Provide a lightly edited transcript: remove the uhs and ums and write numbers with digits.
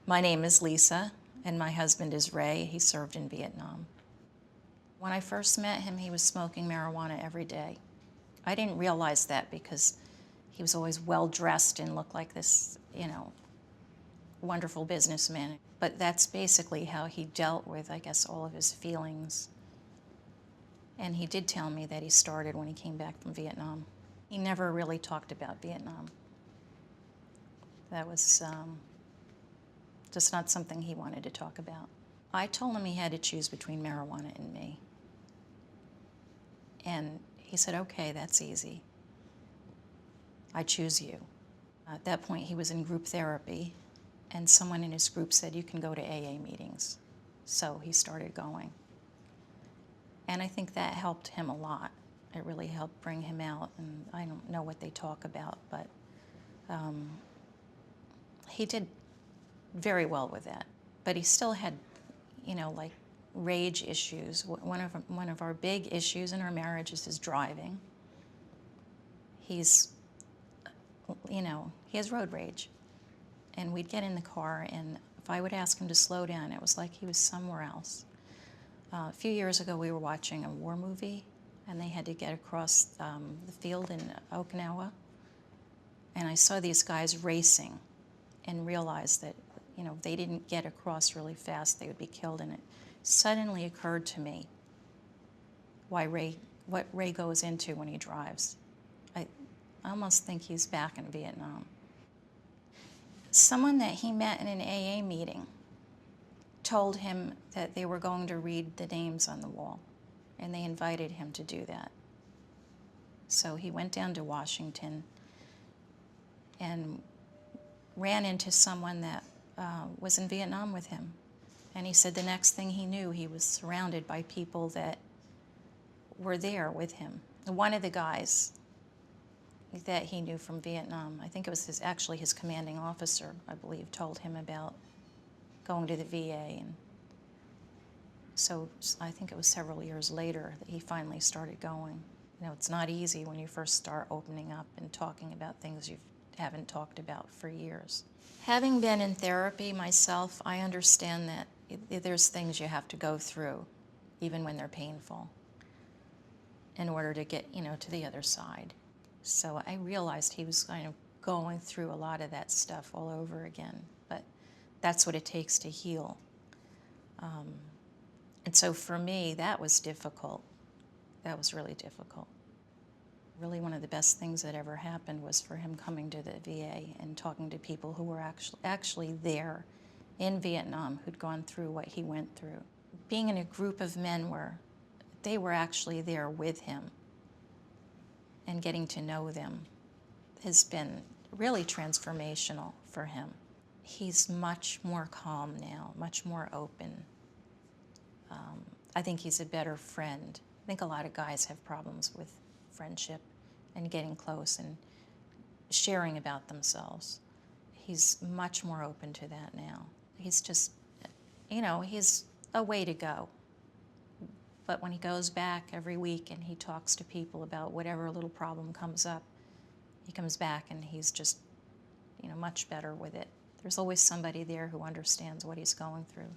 My name is Lisa, and my husband is Ray. He served in Vietnam. When I first met him, he was smoking marijuana every day. I didn't realize that because he was always well-dressed and looked like this, wonderful businessman. But that's basically how he dealt with, I guess, all of his feelings. And he did tell me that he started when he came back from Vietnam. He never really talked about Vietnam. That was just not something he wanted to talk about. I told him he had to choose between marijuana and me. And he said, okay, that's easy. I choose you. At that point, he was in group therapy, and someone in his group said, you can go to AA meetings. So he started going. And I think that helped him a lot. It really helped bring him out, and I don't know what they talk about, but he did very well with that. But he still had, like rage issues. One of our big issues in our marriage is his driving. He's, he has road rage. And we'd get in the car, and if I would ask him to slow down, it was like he was somewhere else. A few years ago, we were watching a war movie, and they had to get across the field in Okinawa. And I saw these guys racing and realized that, if they didn't get across really fast, they would be killed. And it suddenly occurred to me what Ray goes into when he drives. I almost think he's back in Vietnam. Someone that he met in an AA meeting told him that they were going to read the names on the wall, and they invited him to do that. So he went down to Washington and ran into someone that was in Vietnam with him. And he said the next thing he knew, he was surrounded by people that were there with him. One of the guys that he knew from Vietnam, I think it was actually his commanding officer, I believe, told him about going to the VA. And so I think it was several years later that he finally started going. It's not easy when you first start opening up and talking about things you haven't talked about for years. Having been in therapy myself, I understand that there's things you have to go through, even when they're painful, in order to get, to the other side. So I realized he was kind of going through a lot of that stuff all over again, but that's what it takes to heal. And so for me, that was difficult. That was really difficult. Really, one of the best things that ever happened was for him coming to the VA and talking to people who were actually there in Vietnam, who'd gone through what he went through. Being in a group of men where they were actually there with him and getting to know them has been really transformational for him. He's much more calm now, much more open. I think he's a better friend. I think a lot of guys have problems with friendship and getting close and sharing about themselves. He's much more open to that now. He's just, he's a way to go. But when he goes back every week and he talks to people about whatever little problem comes up, he comes back and he's just, much better with it. There's always somebody there who understands what he's going through.